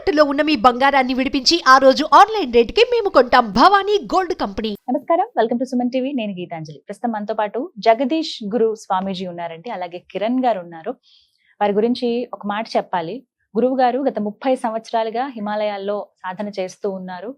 తాకట్టులో ఉన్న మీ బంగారాన్ని విడిపించి ఆ రోజు ఆన్లైన్ రేటుకి మేము కొంటాం. Bhavani gold company. నమస్కారం, వెల్కమ్ టు సుమన్ టీవీ. నేను గీతాంజలి. ప్రస్తుతం మనతో పాటు జగదీష్ గురు స్వామీజీ ఉన్నారండి, అలాగే కిరణ్ గారు ఉన్నారు. వారి గురించి ఒక మాట చెప్పాలి. గురువు గారు గత 30 సంవత్సరాలుగా హిమాలయాల్లో సాధన చేస్తూ ఉన్నారు.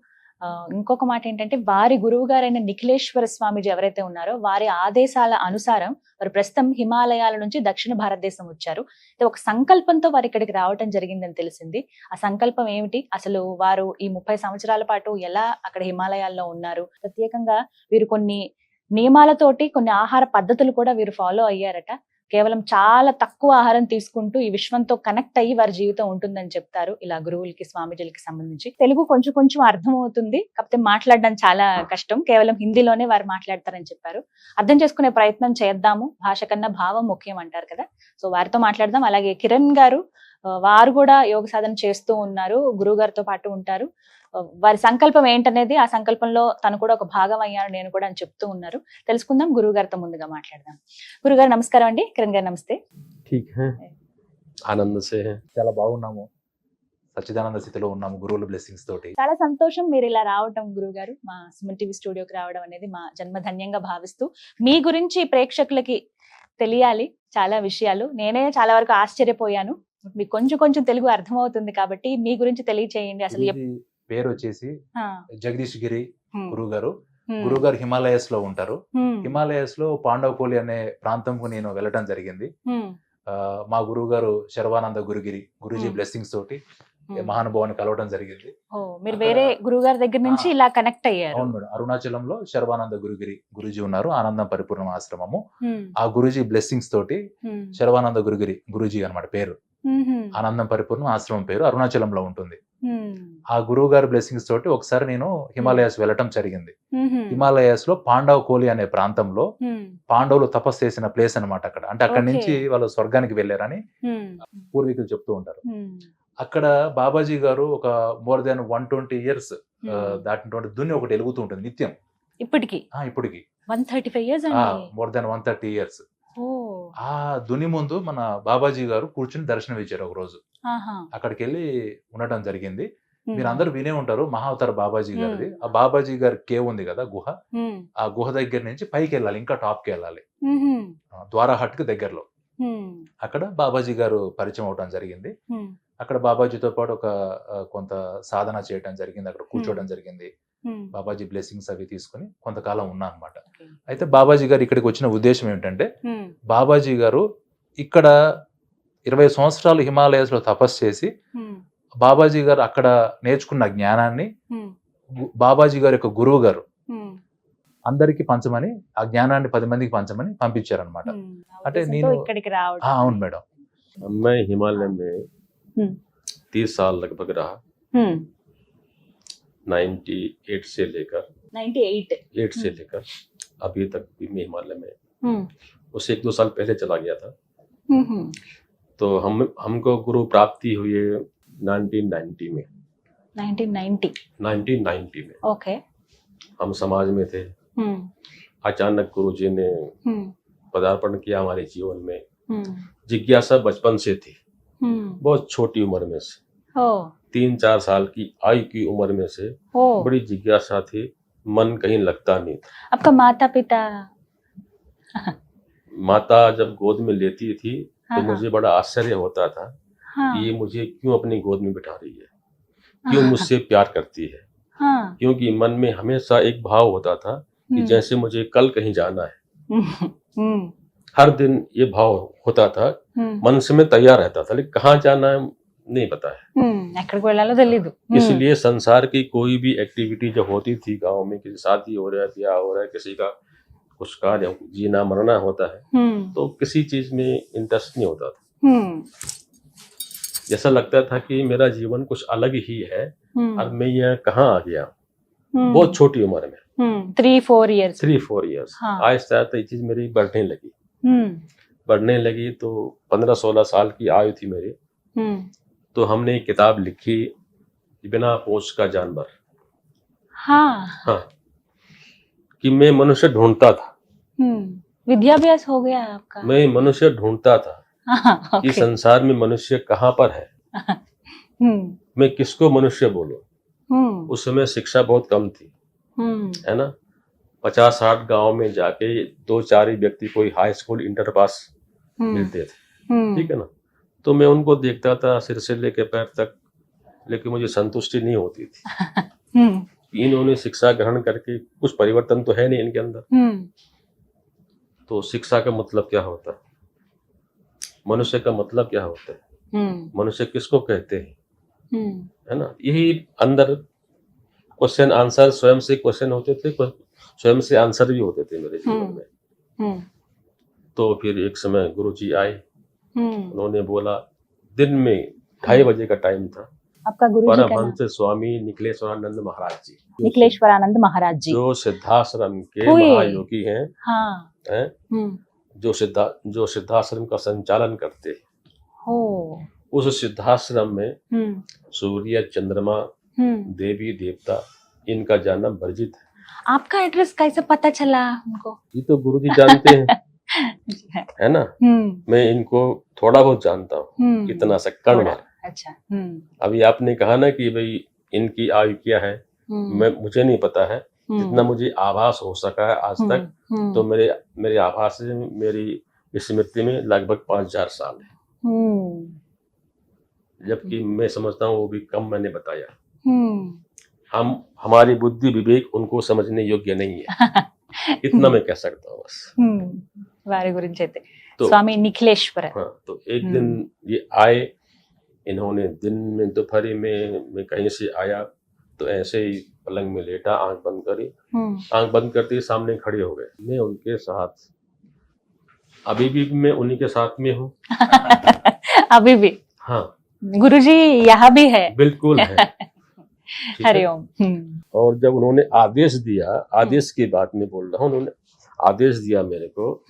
ఇంకొక మాట ఏంటంటే, వారి గురువు గారైన నిఖిలేశ్వర స్వామీజీ ఎవరైతే ఉన్నారో వారి ఆదేశాల అనుసారం వారు ప్రస్తుతం హిమాలయాల నుంచి దక్షిణ భారతదేశం వచ్చారు. ఒక సంకల్పంతో వారు ఇక్కడికి రావటం జరిగిందని తెలిసింది. ఆ సంకల్పం ఏమిటి, అసలు వారు ఈ 30 సంవత్సరాల పాటు ఎలా అక్కడ హిమాలయాల్లో ఉన్నారు, ప్రత్యేకంగా వీరు కొన్ని నియమాలతోటి కొన్ని ఆహార పద్ధతులు కూడా వీరు ఫాలో అయ్యారట. కేవలం చాలా తక్కువ ఆహారం తీసుకుంటూ ఈ విశ్వంతో కనెక్ట్ అయ్యి వారి జీవితం ఉంటుందని చెప్తారు. ఇలా గురువులకి స్వామీజీలకి సంబంధించి తెలుగు కొంచెం కొంచెం అర్థం అవుతుంది, కాకపోతే మాట్లాడడం చాలా కష్టం. కేవలం హిందీలోనే వారు మాట్లాడతారని చెప్పారు. అర్థం చేసుకునే ప్రయత్నం చేద్దాము, భాష కన్నా భావం ముఖ్యం అంటారు కదా. సో వారితో మాట్లాడదాం. అలాగే కిరణ్ గారు, వారు కూడా యోగ సాధన చేస్తూ ఉన్నారు, గురువు గారితో పాటు ఉంటారు. వారి సంకల్పం ఏంటనేది, ఆ సంకల్పంలో తను కూడా ఒక భాగం అయ్యాను నేను కూడా అని చెప్తూ ఉన్నారు. తెలుసుకుందాం. గురువు గారితో ముందుగా మాట్లాడదాం. గురుగారు నమస్కారం అండి. కిరణ్ గారు నమస్తే. చాలా బాగున్నాము, సచ్చిదానంద స్థితిలో ఉన్నాము గురువుల బ్లెస్సింగ్స్ తోటి. చాలా సంతోషం మీరు ఇలా రావటం, గురువు గారు మా సుమన్ టీవీ స్టూడియోకి రావడం అనేది మా జన్మధన్యంగా భావిస్తూ, మీ గురించి ప్రేక్షకులకి తెలియాలి చాలా విషయాలు. నేనే చాలా వరకు ఆశ్చర్యపోయాను. మీకు కొంచెం కొంచెం తెలుగు అర్థమవుతుంది కాబట్టి మీ గురించి తెలియచేయండి. అసలు పేరు వచ్చేసి జగదీష్ గిరి గురువు గారు. గురువు గారు హిమాలయస్ లో ఉంటారు. హిమాలయస్ లో పాండవకోలి అనే ప్రాంతంకు నేను వెళ్ళటం జరిగింది. మా గురువు గారు శర్వానంద గురుగిరి గురుజీ బ్లెస్సింగ్స్ తోటి మహానుభావాన్ని కలవడం జరిగింది. మీరు వేరే గురువు గారి దగ్గర నుంచి ఇలా కనెక్ట్ అయ్యారు? అవును మేడం. అరుణాచలంలో శర్వానంద గురుగిరి గురుజీ ఉన్నారు, ఆనందం పరిపూర్ణ ఆశ్రమము. ఆ గురుజీ బ్లెస్సింగ్స్ తోటి శర్వానంద గురుగిరి గురుజీ అన్నమాట పేరు. ఆనందం పరిపూర్ణ ఆశ్రమం పేరు అరుణాచలంలో ఉంటుంది. ఆ గురువు గారి బ్లెస్సింగ్స్ తోటి ఒకసారి నేను హిమాలయాస్ వెళ్ళటం జరిగింది. హిమాలయాస్ లో పాండవ కోలి అనే ప్రాంతంలో పాండవులు తపస్సు చేసిన ప్లేస్ అన్నమాట అక్కడ. అంటే అక్కడి నుంచి వాళ్ళు స్వర్గానికి వెళ్ళారని పూర్వీకులు చెప్తూ ఉంటారు. అక్కడ బాబాజీ గారు ఒక మోర్ దాన్ 120 years దాటినటువంటి దున్ని ఒకటి వెలుగుతూ ఉంటుంది నిత్యం. ఇప్పటికి 135 years, మోర్ దాన్ 130 years. ఆ దుని ముందు మన బాబాజీ గారు కూర్చుని దర్శనం ఇచ్చారు ఒక రోజు. అక్కడికి వెళ్ళి ఉండటం జరిగింది. మీరు అందరూ వినే ఉంటారు మహావతార బాబాజీ గారిది. ఆ బాబాజీ గారి కేవ్ ఉంది కదా, గుహ. ఆ గుహ దగ్గర నుంచి పైకి వెళ్ళాలి, ఇంకా టాప్ కి వెళ్ళాలి, ద్వారా హట్ కి దగ్గరలో. అక్కడ బాబాజీ గారు పరిచయం అవటం జరిగింది. అక్కడ బాబాజీతో పాటు కొంత సాధన చేయటం జరిగింది, అక్కడ కూర్చోవడం జరిగింది. బాబాజీ బ్లెస్సింగ్స్ అవి తీసుకుని కొంతకాలం ఉన్నా అనమాట. అయితే బాబాజీ గారు ఇక్కడికి వచ్చిన ఉద్దేశం ఏమిటంటే, బాబాజీ గారు ఇక్కడ 20 సంవత్సరాలు హిమాలయాస్ లో తపస్సు చేసి బాబాజీ గారు అక్కడ నేర్చుకున్న జ్ఞానాన్ని బాబాజీ గారి యొక్క గురువు గారు అందరికి పంచమని, ఆ జ్ఞానాన్ని 10 మందికి పంచమని పంపించారనమాట. అంటే నేను అవును మేడం. मैं हिमालय में 30 साल लगभग रहा। 98 से लेकर 8 से लेकर अभी तक भी मैं हिमालय में, उससे 1-2 साल पहले चला गया था। तो हमको गुरु प्राप्ति हुई 1990 में। 1990 में ओके। हम समाज में थे। अचानक गुरु जी ने पदार्पण किया हमारे जीवन में। जिज्ञासा बचपन से थी, बहुत छोटी उम्र में से, 3-4 साल की आयु की उम्र में से बड़ी जिज्ञासा थी, मन कहीं लगता नहीं था। आपका माता पिता? माता जब गोद में लेती थी तो मुझे बड़ा आश्चर्य होता था कि ये मुझे क्यों अपनी गोद में बिठा रही है, क्यों मुझसे प्यार करती है। क्योंकि मन में हमेशा एक भाव होता था कि जैसे मुझे कल कहीं जाना है। हर दिन ये भाव होता था, मन से मैं तैयार रहता था, लेकिन कहाँ जाना है नहीं पता है। इसलिए संसार की कोई भी एक्टिविटी जो होती थी गांव में, किसी शादी हो रहा है, ब्याह हो रहा है, किसी का कुछ कार्य जीना मरना होता है, तो किसी चीज में इंटरेस्ट नहीं होता था। जैसा लगता था कि मेरा जीवन कुछ अलग ही है और मैं यहाँ कहाँ आ गया। बहुत छोटी उम्र में 3-4 years। आहिस्ता आहिस्ता ये चीज मेरी बढ़ने लगी। तो 15-16 साल की आयु थी मेरी, तो हमने एक किताब लिखी, बिना पूंछ का जानवर। हाँ, कि मैं मनुष्य ढूंढता था। विद्याभ्यास हो गया आपका? मैं मनुष्य ढूंढता था कि संसार में मनुष्य कहाँ पर है। मैं किसको मनुष्य बोलूं। हम्म उस समय शिक्षा बहुत कम थी, हम्म है ना। 50-60 गांव में जाके 2-4 ही व्यक्ति कोई हाई स्कूल इंटर पास मिलते थे, ठीक है ना। तो मैं उनको देखता था सिर से लेके पैर तक, लेकिन मुझे संतुष्टि नहीं होती थी हम्म कि इन्होंने शिक्षा ग्रहण करके कुछ परिवर्तन तो है नहीं इनके अंदर। हम्म तो शिक्षा का मतलब क्या होता है, मनुष्य का मतलब क्या होता है, मनुष्य किसको कहते हैं, है ना। यही अंदर क्वेश्चन आंसर, स्वयं से क्वेश्चन होते थे, स्वयं से आंसर भी होते थे मेरे जीवन में। तो फिर एक समय गुरुजी आए, उन्होंने बोला, दिन में 2:30 बजे का टाइम था। आपका गुरुजी का नाम? परमहंस स्वामी निखिलेश्वरानंद महाराज जी, निखिलेश्वरानंद महाराज जी, जो सिद्धाश्रम के हुए। महायोगी हैं, हाँ हैं, जो सिद्धाश्रम का संचालन करते हैं। हो उस सिद्धाश्रम में सूर्य, चंद्रमा, देवी देवता, इनका जानना वर्जित है। आपका एड्रेस कैसे पता चला उनको? ये तो गुरुजी जानते हैं, है ना। मैं इनको थोड़ा बहुत जानता हूँ, इतना सा कण भर। अच्छा। अभी आपने कहा ना कि भाई इनकी आयु क्या है, मुझे नहीं पता है। जितना मुझे आभास हो सका है आज तक, तो मेरे आभास से मेरी स्मृति में लगभग 5000 साल है, जबकि मैं समझता हूँ वो भी कम मैंने बताया। हमारी बुद्धि विवेक उनको समझने योग्य नहीं है, इतना मैं कह सकता हूँ बस। वारे गुरुजी थे तो स्वामी निखिलेश्वर। हाँ, तो एक दिन ये आए, इन्होंने दिन में दोपहरी में मैं कहीं से आया तो ऐसे ही पलंग में लेटा, आंख बंद करी, आंख बंद करते ही सामने खड़े हो गए। मैं उनके साथ अभी भी मैं उन्हीं के साथ में हूँ अभी भी? हाँ, गुरुजी यहाँ भी है? बिल्कुल है। हरिओम। और जब उन्होंने आदेश दिया, आदेश की बात में बोल रहा हूँ, उन्होंने आदेश दिया मेरे को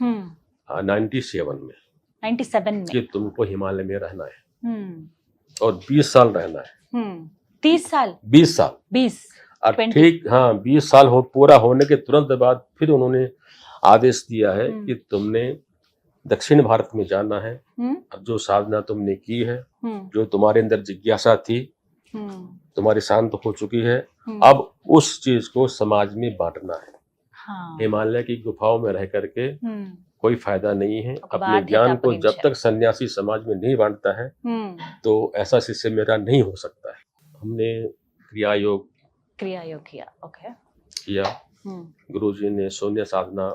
97 में 97 में कि तुमको हिमालय में रहना है और 20 साल रहना है। 30 साल? 20 साल, 20 ठीक, हाँ 20 साल पूरा होने के तुरंत बाद फिर उन्होंने आदेश दिया है कि तुमने दक्षिण भारत में जाना है। अब जो साधना तुमने की है, जो तुम्हारे अंदर जिज्ञासा थी, तुम्हारी शांत हो चुकी है, अब उस चीज को समाज में बांटना है। हाँ। हिमालय की गुफाओं में रह करके कोई फायदा नहीं है। अपने ज्ञान को जब तक सन्यासी समाज में नहीं बांटता है तो ऐसा शिष्य मेरा नहीं हो सकता है। हमने क्रिया योग किया, ओके किया। गुरुजी ने शून्य साधना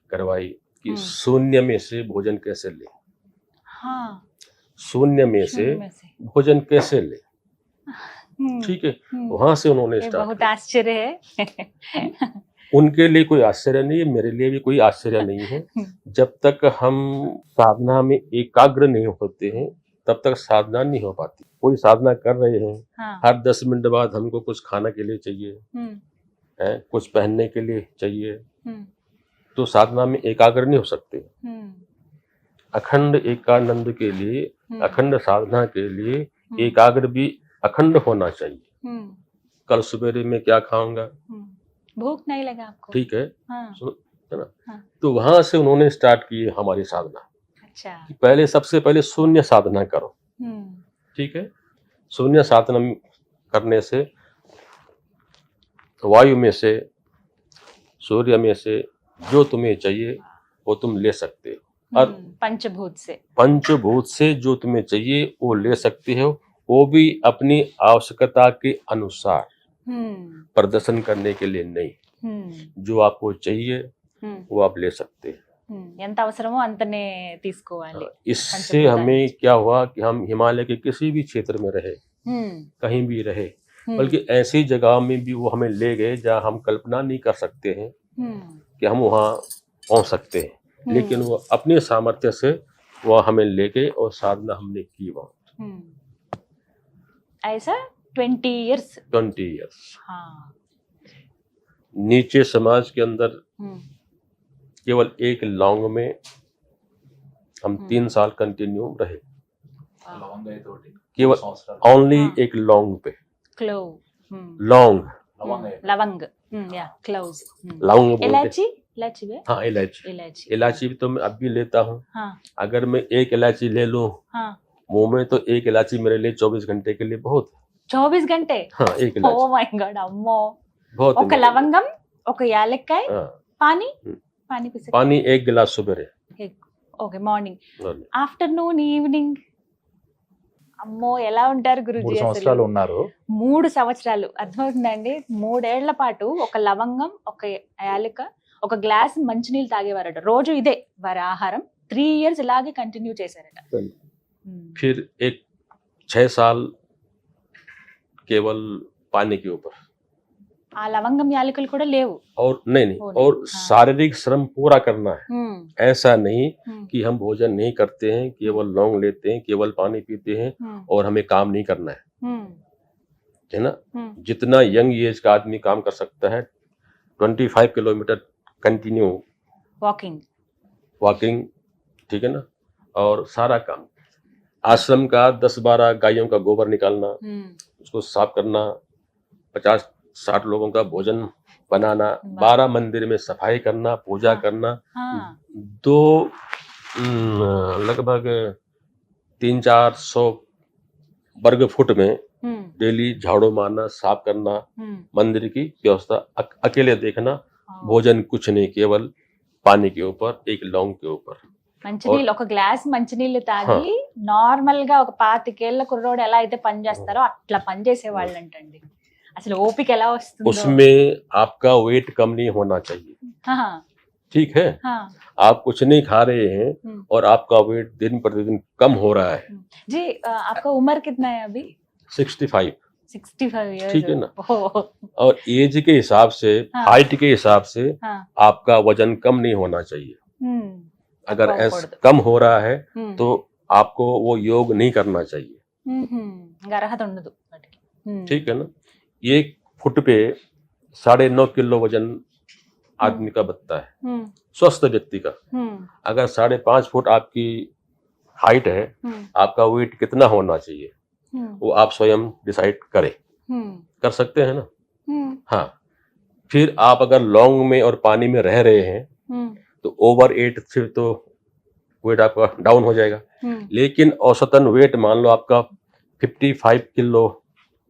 करवाई कि शून्य में से भोजन कैसे ले। हाँ, शून्य में से भोजन कैसे ले, ठीक है। वहां से उन्होंने स्टार्ट। बहुत आश्चर्य है। उनके लिए कोई आश्चर्य नहीं है, मेरे लिए भी कोई आश्चर्य नहीं है। जब तक हम साधना में एकाग्र नहीं होते हैं तब तक साधना नहीं हो पाती। कोई साधना कर रहे हैं, हाँ। हर 10 मिनट बाद हमको कुछ खाने के लिए चाहिए है, कुछ पहनने के लिए चाहिए, तो साधना में एकाग्र नहीं हो सकते। अखंड एकानंद के लिए, अखंड साधना के लिए एकाग्र भी अखंड होना चाहिए। कल सवेरे में क्या खाऊंगा, भूख नहीं लगा आपको, ठीक है, हाँ। है ना। हाँ। तो वहां से उन्होंने स्टार्ट की हमारी साधना। अच्छा। कि पहले सबसे पहले शून्य साधना करो, ठीक है। शून्य साधना करने से वायु में से, सूर्य में से जो तुम्हें चाहिए वो तुम ले सकते हो। और पंचभूत से जो तुम्हें चाहिए वो ले सकते हो, वो भी अपनी आवश्यकता के अनुसार, प्रदर्शन करने के लिए नहीं। जो आपको चाहिए वो आप ले सकते हैं। ఎంత అవసరమో అంతనే తీసుకోవాలి। इससे हमें क्या हुआ कि हम हिमालय के किसी भी क्षेत्र में रहे, कहीं भी रहे, बल्कि ऐसी जगह में भी वो हमें ले गए जहाँ हम कल्पना नहीं कर सकते हैं कि हम वहाँ पहुँच सकते हैं, लेकिन वो अपने सामर्थ्य से वो हमें ले गए और साधना हमने की वहाँ। ऐसा 20 इयर्स। हाँ। नीचे समाज के अंदर केवल एक लौंग में हम 3 साल कंटिन्यू रहे, केवल ओनली एक लौंग पे। लौंग, लवंग, या क्लोव्स, लौंग बोलते। इलायची भी? हाँ, इलायची भी तो मैं अब भी लेता हूँ। हाँ। अगर मैं एक इलायची ले लूँ, हाँ। मुंह में तो एक इलायची मेरे लिए 24 घंटे के लिए बहुत है। 24 గంటే हाँ, एक ఓ इलायची మై గాడ్ అమ్మో बहुत है ఒక मेरे लिए। లవంగం ఒక యాలక్కాయ हाँ, పానీ हम्म। పానీ పిసక पानी 1 गिलास सुबह ఓకే మార్నింగ్ ఆఫ్టర్నూన్ ఈవినింగ్ అమ్మో ఎలా ఉంటారు 3 గురుజీ సంవత్సరాలు అసలు ఉన్నారు. 3 సంవత్సరాలు అర్థమవుతుందండి 3 ఏళ్ల పాటు ఒక లవంగం ఒక యాలక ఒక గ్లాస్ మంచినీళ్ళు తాగేవారట రోజు ఇదే వారి ఆహారం 3 ఇయర్స్ ఇలాగే కంటిన్యూ చేశారట फिर एक 6 साल केवल पानी के ऊपर ఆ లవంగం యాలకులు కూడా లేవు और नहीं वो नहीं, और हाँ। शारीरिक श्रम पूरा करना है। హ్మ్, ऐसा नहीं హ్మ్, कि हम भोजन नहीं करते हैं, केवल लौंग लेते हैं, केवल पानी पीते हैं హ్మ్, और हमें काम नहीं करना హ్మ్, है ना। హ్మ్. जितना यंग एज का आदमी काम कर सकता है 25 किलोमीटर कंटिन्यू వాకింగ్ वॉकिंग, ठीक है ना, और सारा काम आश्रम का 10-12 गायों का गोबर निकालना, హ్మ్, उसको साफ करना, 50-60 लोगों का भोजन बनाना, वाह। 12 मंदिर में सफाई करना, पूजा हाँ। करना, ఆ, 2 लगभग 300-400 वर्ग फुट में హ్మ్, डेली झाड़ू मारना, साफ करना, హ్మ్. मंदिर की व्यवस्था अकेले देखना, ఆ. भोजन कुछ नहीं, केवल पानी के ऊपर, एक लौंग के ऊपर। మంచినీళ్ళు ఒక గ్లాస్ మంచినీళ్ళు తాగి నార్మల్ గా ఒక 25 కుర్రోడు ఎలా అయితే పని చేస్తారో అట్లా పని చేసే వాళ్ళు అంటండి అసలు ఓపిక ఎలా వస్తుందో उसमें आपका वेट कम नहीं होना चाहिए, హా, ठीक है। హా. आप कुछ नहीं खा रहे हैं हम्म। और आपका वेट दिन प्रतिदिन कम हो रहा है, जी आपका उम्र कितना है अभी 65, 65 इयर्स ठीक है ना। ओह, और एज के हिसाब से, हाँ। हाइट के हिसाब से हाँ. आपका वजन कम नहीं होना चाहिए। हम्म, अगर तక్కువ ऐसा అవ్వకూడదు. कम हो रहा है हम्म, तो आपको वो योग नहीं करना चाहिए, ఇంకా అర్హత ఉండదు వాటికి. ठीक है ना। 1 फुट पे 9.5 किलो वजन आदमी का बनता है, हम्म, स्वस्थ व्यक्ति का। हम्म, अगर 5.5 फुट आपकी हाइट है, हम्म, आपका वेट कितना होना चाहिए हम्म, वो आप स्वयं डिसाइड करें, हम्म, कर सकते हैं ना। हम्म, हाँ, फिर आप अगर लौंग में और पानी में रह रहे हैं हम्म, तो ओवर 8 से तो वेट आपका डाउन हो जाएगा, हम्म, लेकिन औसतन वेट मान लो आपका 55 किलो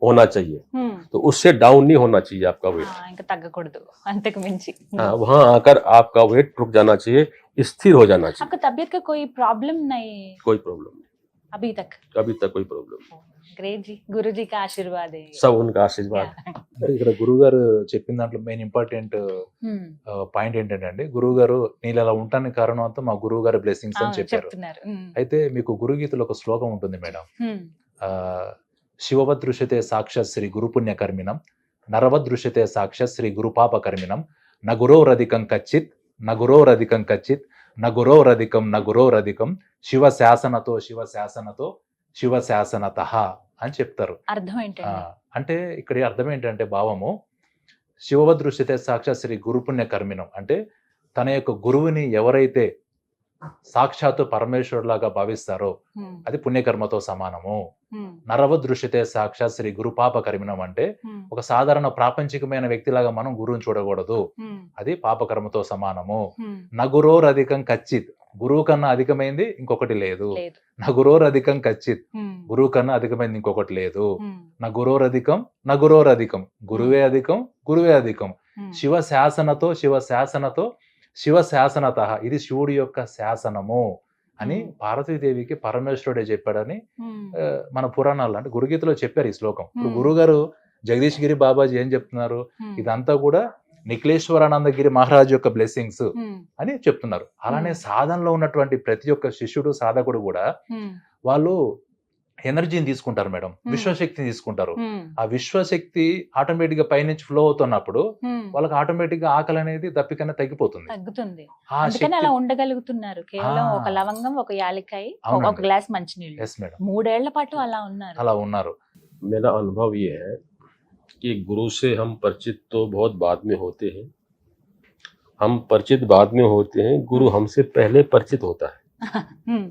होना चाहिए, हम्म. तो उससे डाउन नहीं होना चाहिए आपका वेट। ఇంకా తగ్గకూడదు అంతకు మించి. हाँ, वहां आकर आपका वेट रुक जाना चाहिए, स्थिर हो जाना चाहिए, आपका तबीयत का कोई प्रॉब्लम नहीं कोई प्रॉब्लम नहीं, अभी तक. अभी तक कोई प्रॉब्लम नहीं, ग्रेट जी गुरु जी का आशीर्वाद है. सब उनका आशीर्वाद। అంటే ఇక్కడ గురువు గారు చెప్పిన దాంట్లో మెయిన్ ఇంపార్టెంట్ హ్మ్. పాయింట్ ఏంటంటే అండి, గురువు గారు నేను ఇలా ఉంటానికి కారణం అంతా మా గురువు గారి బ్లెస్సింగ్స్ అని అవును, చెప్పారు. చెప్తున్నారు. హ్మ్. అయితే మీకు గురుగీతలో ఒక శ్లోకం ఉంటుంది మేడం. హ్మ్. ఆ, శివవదృశ్యతే సాక్షాత్ శ్రీ గురుపుణ్యకర్మిణం, నరవదృశ్యతే సాక్షాత్ శ్రీ గురుపాపకర్మిణం, నగురోరధికం కచ్చిత్, నగురోరధికం కచ్చిత్, నగురోరధికం శివ శాసనతో శివ శాసనతో శివ శాసనత అని చెప్తారు. అర్థం ఆ, ఏంటండి? అంటే ఇక్కడ అర్థం ఏంటంటే భావము, శివవదృశ్యతే సాక్షాత్ శ్రీ గురుపుణ్యకర్మిణం అంటే తన యొక్క గురువుని ఎవరైతే సాక్షాత్తు పరమేశ్వరులాగా భావిస్తారో హ్మ్. అది పుణ్యకర్మతో సమానము. హ్మ్. నరవదృశ్యతే సాక్షాత్ శ్రీ గురుపాపకర్మిణం అంటే హ్మ్. ఒక సాధారణ ప్రాపంచికమైన వ్యక్తిలాగా మనం గురువుని చూడకూడదు, హ్మ్. అది పాపకర్మతో సమానము. హ్మ్. నగురోరధికం కచ్చిత్, గురువు కన్నా అధికమైంది ఇంకొకటి లేదు. లేదు. నగురోరధికం కచ్చిత్, హ్మ్. గురువు కన్నా అధికమైంది ఇంకొకటి లేదు. హ్మ్. నగురోరధికం గురువే అధికం గురువే అధికం. హ్మ్. శివ శాసనతో శివ శాసనత, ఇది శివుడి యొక్క శాసనము అని పార్వతీదేవికి పరమేశ్వరుడే చెప్పాడని హ్మ్. మన పురాణాలు అంటే గురుగీతలో చెప్పారు ఈ శ్లోకం. ఇప్పుడు Hmm. గురువు గారు జగదీష్ గిరి బాబాజీ ఏం చెప్తున్నారు, హ్మ్. ఇదంతా కూడా నిఖిలేశ్వరానందగిరి మహారాజ్ యొక్క బ్లెస్సింగ్స్ హ్మ్. అని చెప్తున్నారు. అలానే సాధనలో ఉన్నటువంటి ప్రతి ఒక్క శిష్యుడు సాధకుడు కూడా హ్మ్. వాళ్ళు ఎనర్జీని తీసుకుంటారు మేడం, Hmm. విశ్వశక్తిని తీసుకుంటారు. హ్మ్. ఆ విశ్వశక్తి ఆటోమేటిక్ గా పైనుంచి ఫ్లో అవుతున్నప్పుడు హ్మ్. వాళ్ళకి ఆటోమేటిక్ గా ఆకలి అనేది దప్పికన్నా తగ్గిపోతుంది. తగ్గుతుంది. ఆ అందుకని శక్తి అలా ఉండగలుగుతున్నారు. కేవలం ఆ. ఒక లవంగం, ఒక యాలక్కాయ, ఒక అవునండి. గ్లాస్ మంచినీళ్ళు. ఎస్ మేడం, 3 ఏళ్ల పాటు అలా ఉన్నారు. అలా ఉన్నారు. मेरा अनुभव ये है कि गुरु से हम परिचित तो बहुत बाद में होते हैं, हम परिचित बाद में होते हैं, गुरु हमसे पहले परिचित होता है। హ్మ్.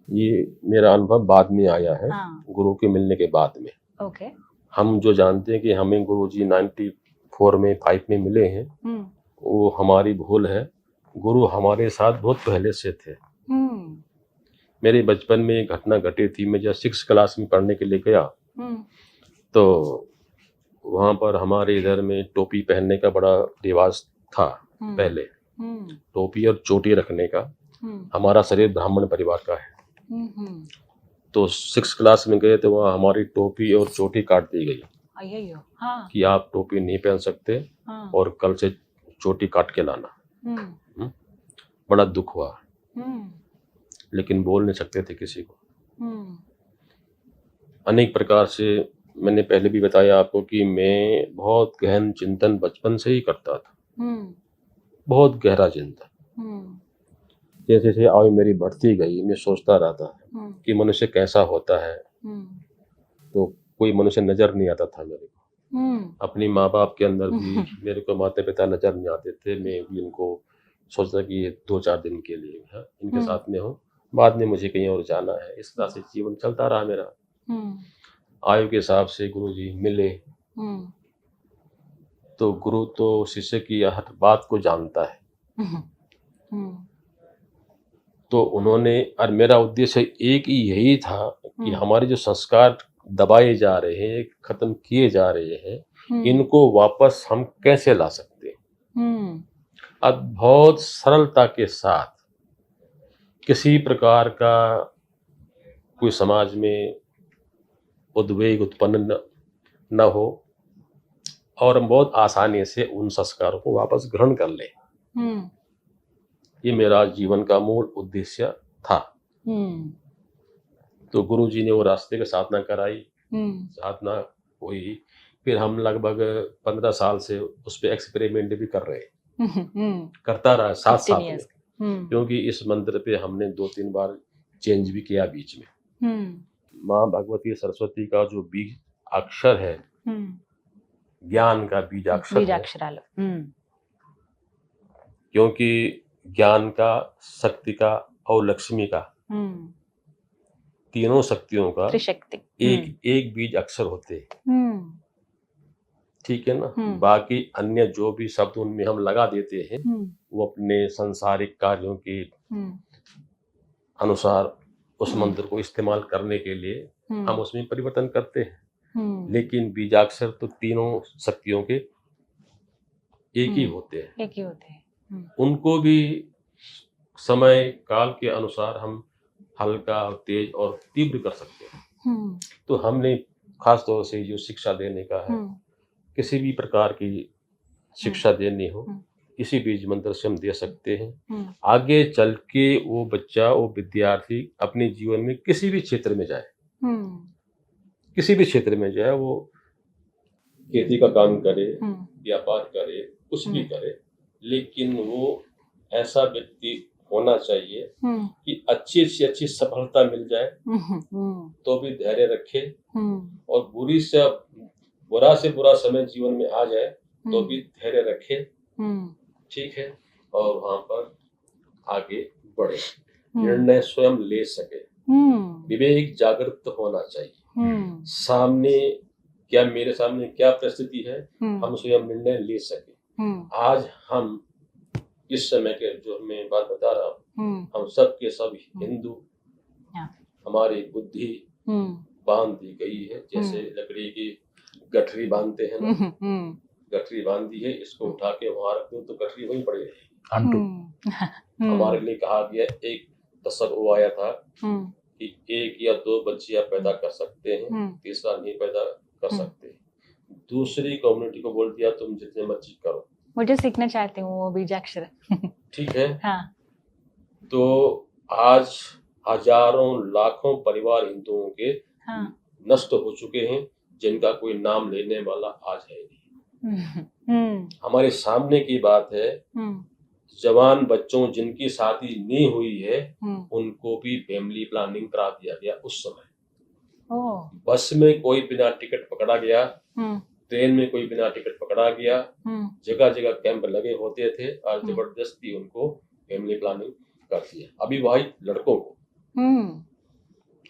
ये मेरा अनुभव बाद में आया है, हाँ. गुरु के मिलने के बाद में। ఓకే. हम जो जानते हैं कि हमें गुरु जी 94 में 5 में मिले हैं, హ్మ్. वो हमारी भूल है। गुरु हमारे साथ बहुत पहले से थे। హ్మ్. मेरे बचपन में एक घटना घटी थी। मैं जब 6 क्लास में पढ़ने के लिए गया तो वहाँ पर हमारे इधर में टोपी पहनने का बड़ा रिवाज था पहले, टोपी और चोटी रखने का। हमारा शरीर ब्राह्मण परिवार का है, तो 6 क्लास में गए तो वहाँ हमारी टोपी और चोटी काट दी गई अय्यो, हाँ, कि आप टोपी नहीं पहन सकते हाँ, और कल से चोटी काट के लाना। बड़ा दुख हुआ, लेकिन बोल नहीं सकते थे किसी को। अनेक प्रकार से मैंने पहले भी बताया आपको कि मैं बहुत गहन चिंतन बचपन से ही करता था, बहुत गहरा चिंतन। जैसे जैसे आयु मेरी बढ़ती गई मैं सोचता रहता कि मनुष्य कैसा होता है, तो कोई मनुष्य नजर नहीं आता था मेरे को। अपनी माँ बाप के अंदर भी मेरे को माता पिता नजर नहीं आते थे। मैं भी उनको सोचता कि ये 2-4 दिन के लिए है, इनके साथ में हूँ, बाद में मुझे कहीं और जाना है। इस तरह से जीवन चलता रहा मेरा। आयु के हिसाब से गुरु जी मिले, तो गुरु तो शिष्य की हर बात को जानता है। तो उन्होंने, और मेरा उद्देश्य एक ही यही था कि हमारे जो संस्कार दबाए जा रहे हैं, खत्म किए जा रहे हैं, इनको वापस हम कैसे ला सकते हैं। अब बहुत सरलता के साथ, किसी प्रकार का कोई समाज में उद्वेग उत्पन्न न हो और हम बहुत आसानी से उन संस्कारों को वापस ग्रहण कर ले। ये मेरा जीवन का मूल उद्देश्य था। तो गुरु जी ने वो रास्ते की साधना कराई, साधना हुई। फिर हम लगभग 15 साल से उस पर एक्सपेरिमेंट भी कर रहे हैं, करता रहा साथ में, क्योंकि इस मंत्र पे हमने 2-3 बार चेंज भी किया बीच में। माँ भगवती सरस्वती का जो बीज अक्षर है, ज्ञान का बीज अक्षर है, क्योंकि ज्ञान का, शक्ति का और लक्ष्मी का, तीनों शक्तियों का त्रिशक्ति, एक बीज अक्षर होते हैं। ठीक है ना। बाकी अन्य जो भी शब्द उनमें हम लगा देते हैं, वो अपने सांसारिक कार्यों के अनुसार उस मंत्र को इस्तेमाल करने के लिए हम उसमें परिवर्तन करते हैं। लेकिन बीजाक्षर तो तीनों शक्तियों के एक ही होते हैं। उनको भी समय काल के अनुसार हम हल्का, तेज और तीव्र कर सकते हैं। तो हमने खास तौर से जो शिक्षा देने का है, किसी भी प्रकार की शिक्षा देनी हो, इसी बीज मंत्र से हम दे सकते हैं। आगे चल के वो बच्चा, वो विद्यार्थी अपने जीवन में किसी भी क्षेत्र में जाए, किसी भी क्षेत्र में जाए, वो खेती का काम करे, व्यापार करे, कुछ भी करे, लेकिन वो ऐसा व्यक्ति होना चाहिए कि अच्छी से अच्छी सफलता मिल जाए तो भी धैर्य रखे, और बुरा से बुरा समय जीवन में आ जाए तो भी धैर्य रखे। ठीक है। और वहां पर आगे बढ़े, निर्णय स्वयं ले सके, विवेक जागृत होना चाहिए। सामने क्या, मेरे सामने क्या परिस्थिति है, हम स्वयं निर्णय ले सके। आज हम इस समय के जो मैं बात बता रहा हूँ, हम सब के सब हिंदू, हमारी बुद्धि बांध दी गई है, जैसे लकड़ी की गठरी बांधते हैं ना, गठरी बांध दी है, इसको उठा के वहां रख दो तो गठरी वहीं पड़ी रहेगी। हमारे लिए कहा गया, एक दशक वो आया था कि 1 या 2 बच्चियां पैदा कर सकते हैं, तीसरा नहीं पैदा कर सकते। दूसरी कम्युनिटी को बोल दिया तुम जितने मर्जी करो। मुझे सीखना चाहती हूँ वो बीजाक्षर। ठीक है। हाँ। तो आज हजारों लाखों परिवार हिंदुओं के नष्ट हो चुके हैं, जिनका कोई नाम लेने वाला आज है नहीं। हमारे सामने की बात है, जवान बच्चों जिनकी शादी नहीं हुई है, उनको भी फैमिली प्लानिंग करा दिया गया उस समय। बस में कोई बिना टिकट पकड़ा गया, ट्रेन में कोई बिना टिकट पकड़ा गया, जगह जगह कैंप लगे होते थे, और जबरदस्ती उनको फैमिली प्लानिंग कर दिया। अभी भाई लड़कों को,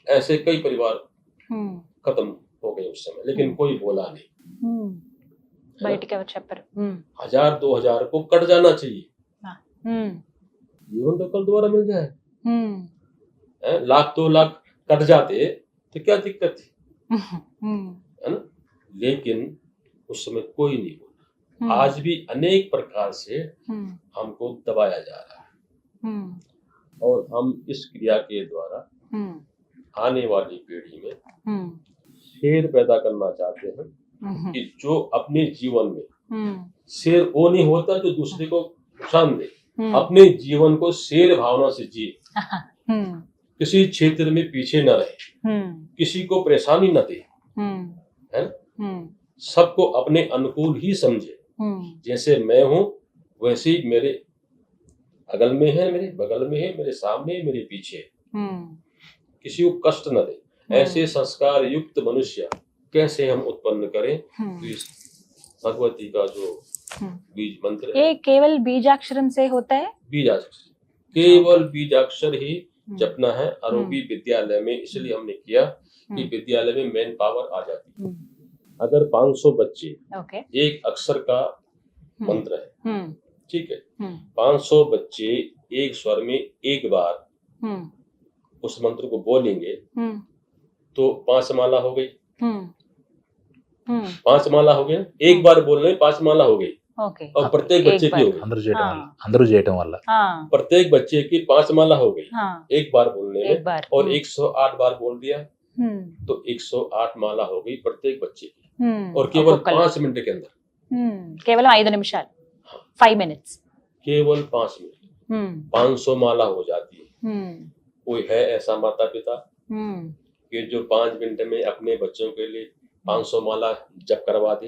ऐसे कई परिवार खत्म हो गए उस समय, लेकिन कोई बोला नहीं। बयटिకి ఎవరు చెప్పరు। 1000-2000 को कट जाना चाहिए, जीवन तो कल दोबारा मिल जाए। लाख 2 लाख कट जाते तो क्या दिक्कत थी, है ना। लेकिन उस समय कोई नहीं बोला। आज भी अनेक प्रकार से हमको दबाया जा रहा है, और हम इस क्रिया के द्वारा आने वाली पीढ़ी में शेर पैदा करना चाहते हैं कि जो अपने जीवन में शेर वो नहीं होता जो दूसरे को नुकसान दे, अपने जीवन को शेर भावना से जिए, किसी क्षेत्र में पीछे न रहे, किसी को परेशानी न दे, है ना। सबको अपने अनुकूल ही समझे। जैसे मैं हूँ वैसे ही मेरे अगल में है, मेरे बगल में है, मेरे सामने है, मेरे पीछे है। किसी को कष्ट न दे। ऐसे संस्कार युक्त मनुष्य कैसे हम उत्पन्न करें। तो इस भगवती का जो बीज मंत्र है, ये केवल बीजाक्षरम से होता है। बीजाक्षर, केवल बीजाक्षर ही जपना है। आरोपी विद्यालय में इसलिए हमने किया कि विद्यालय में मैन पावर आ जाती है। अगर 500 बच्चे एक अक्षर का मंत्र है, ठीक है, 500 बच्चे एक स्वर में एक बार उस मंत्र को बोलेंगे तो 5 माला हो गई। 5 माला हो गई, एक बार बोलने में 5 माला हो गई। और प्रत्येक बच्चे की हो गई, अंदर చేయటం వల్ల प्रत्येक बच्चे की 5 माला हो गई एक बार बोलने में। और 108 बार बोल दिया तो 108 माला हो गई प्रत्येक बच्चे की। और केवल 5 मिनट के अंदर, केवल 5 निमिषाలు, 5 minutes, केवल 5 मिनट 500 माला हो जाती है। कोई है ऐसा माता पिता कि जो 5 मिनट में अपने बच्चों के लिए 500 माला जप करवा दे,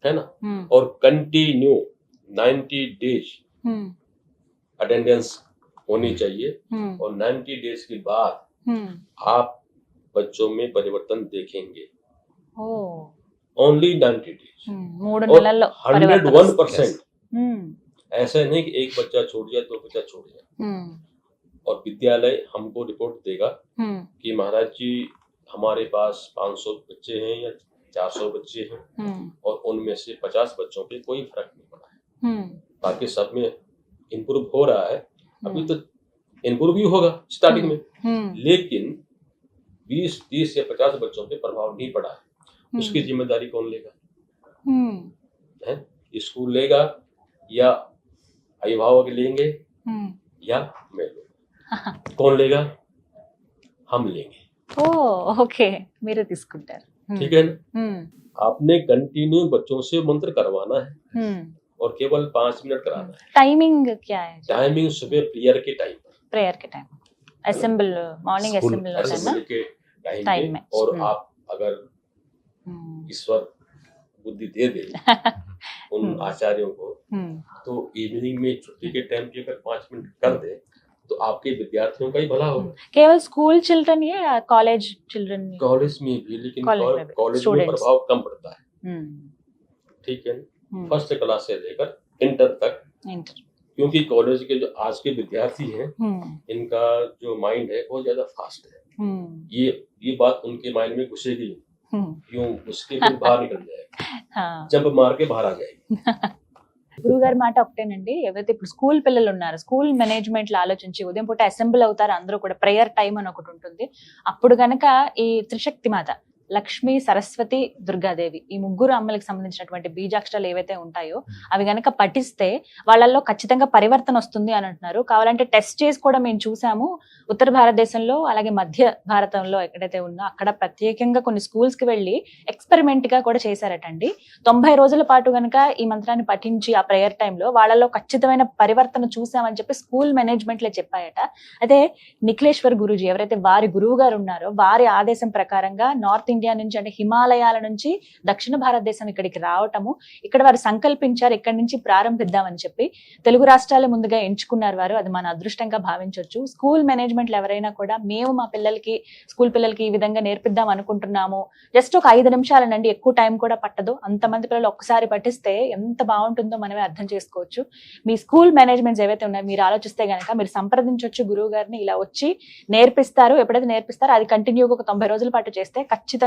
है ना। और कंटिन्यू 90 डेज अटेंडेंस होनी चाहिए। और 90 डेज के बाद आप बच्चों में परिवर्तन देखेंगे। Only 90 days. 101%। ऐसा नहीं कि एक बच्चा छूट जाए, 2 बच्चा छूट जाए। और विद्यालय हमको रिपोर्ट देगा कि महाराज जी हमारे पास 500 बच्चे हैं या 400 बच्चे हैं, और उनमें से 50 बच्चों पे कोई फर्क नहीं पड़ा है। बाकी सब में इम्प्रूव हो रहा है। अभी तो इम्प्रूव भी होगा स्टार्टिंग में, लेकिन 20, 30 या 50 बच्चों पे प्रभाव नहीं पड़ा है। उसकी जिम्मेदारी कौन लेगा? है स्कूल लेगा, या अभिभावक लेंगे, या मैं लूंगा? कौन लेगा? हम लेंगे। ओके, मेरे తీసుకుంటారు। ठीक है ना। आपने कंटिन्यू बच्चों से मंत्र करवाना है, और केवल 5 मिनट कराना है। टाइमिंग क्या है? टाइमिंग सुबह प्रेयर के टाइम, प्रेयर के टाइम, असेंबल, मॉर्निंग असेंबल होता है ना, असेंबली के टाइम टाइम में। में। और आप अगर ईश्वर बुद्धि दे दे उन आचार्यों को, तो इवनिंग में छुट्टी के टाइम की अगर 5 मिनट कर दे तो आपके विद्यार्थियों का ही भला होगा। केवल स्कूल चिल्ड्रन या कॉलेज चिल्ड्रन? कॉलेज में भी, लेकिन कॉलेज में प्रभाव कम पड़ता है। ठीक है, फर्स्ट क्लास से लेकर इंटर तक। क्योंकि कॉलेज के जो आज के विद्यार्थी हैं, इनका जो माइंड है वो ज्यादा फास्ट है। ये बात उनके माइंड में घुसेगी, यूं उसके फिर बाहर निकल जाएगा, जंप मार के बाहर आ जाएगी। గురుగారి మాట ఒకటేనండి, ఎవరైతే ఇప్పుడు స్కూల్ పిల్లలు ఉన్నారో స్కూల్ మేనేజ్మెంట్ లో ఆలోచించి ఉదయం పూట అసెంబ్ల్ అవుతారు అందరూ కూడా, ప్రేయర్ టైం అని ఒకటి ఉంటుంది. అప్పుడు గనక ఈ త్రిశక్తి మాత లక్ష్మి, సరస్వతి, దుర్గాదేవి, ఈ ముగ్గురు అమ్మలకు సంబంధించినటువంటి బీజాక్షరాలు ఏవైతే ఉంటాయో అవి గనక పఠిస్తే వాళ్ళల్లో ఖచ్చితంగా పరివర్తన వస్తుంది అని అంటున్నారు. కావాలంటే టెస్ట్ చేసి కూడా మేము చూసాము. ఉత్తర భారతదేశంలో అలాగే మధ్య భారతంలో ఎక్కడైతే ఉన్నా అక్కడ ప్రత్యేకంగా కొన్ని స్కూల్స్ కి వెళ్ళి ఎక్స్పెరిమెంట్ గా కూడా చేశారటండి. 90 రోజుల పాటు గనక ఈ మంత్రాన్ని పఠించి ఆ ప్రేయర్ టైంలో వాళ్ళలో ఖచ్చితమైన పరివర్తన చూసామని చెప్పి స్కూల్ మేనేజ్మెంట్ లే చెప్పాయట. అదే నిఖిలేశ్వర్ గురూజీ ఎవరైతే వారి గురువు గారు ఉన్నారో వారి ఆదేశం ప్రకారంగా నార్త్ ఇండియా నుంచి, అంటే హిమాలయాల నుంచి దక్షిణ భారతదేశం ఇక్కడికి రావటము, ఇక్కడ వారు సంకల్పించారు ఇక్కడి నుంచి ప్రారంభిద్దామని చెప్పి. తెలుగు రాష్ట్రాల ముందుగా ఎంచుకున్నారు వారు, అది మన అదృష్టంగా భావించవచ్చు. స్కూల్ మేనేజ్మెంట్లు ఎవరైనా కూడా మేము మా పిల్లలకి, స్కూల్ పిల్లలకి ఈ విధంగా నేర్పిద్దాం అనుకుంటున్నాము, జస్ట్ ఒక 5 నిమిషాలనండి, ఎక్కువ టైం కూడా పట్టదు. అంతమంది పిల్లలు ఒక్కసారి పఠిస్తే ఎంత బాగుంటుందో మనమే అర్థం చేసుకోవచ్చు. మీ స్కూల్ మేనేజ్మెంట్స్ ఏవైతే ఉన్నాయో మీరు ఆలోచిస్తే గనక మీరు సంప్రదించవచ్చు గురువు గారిని. ఇలా వచ్చి నేర్పిస్తారు. ఎప్పుడైతే నేర్పిస్తారో అది కంటిన్యూగా ఒక 90 రోజుల పాటు చేస్తే ఖచ్చితంగా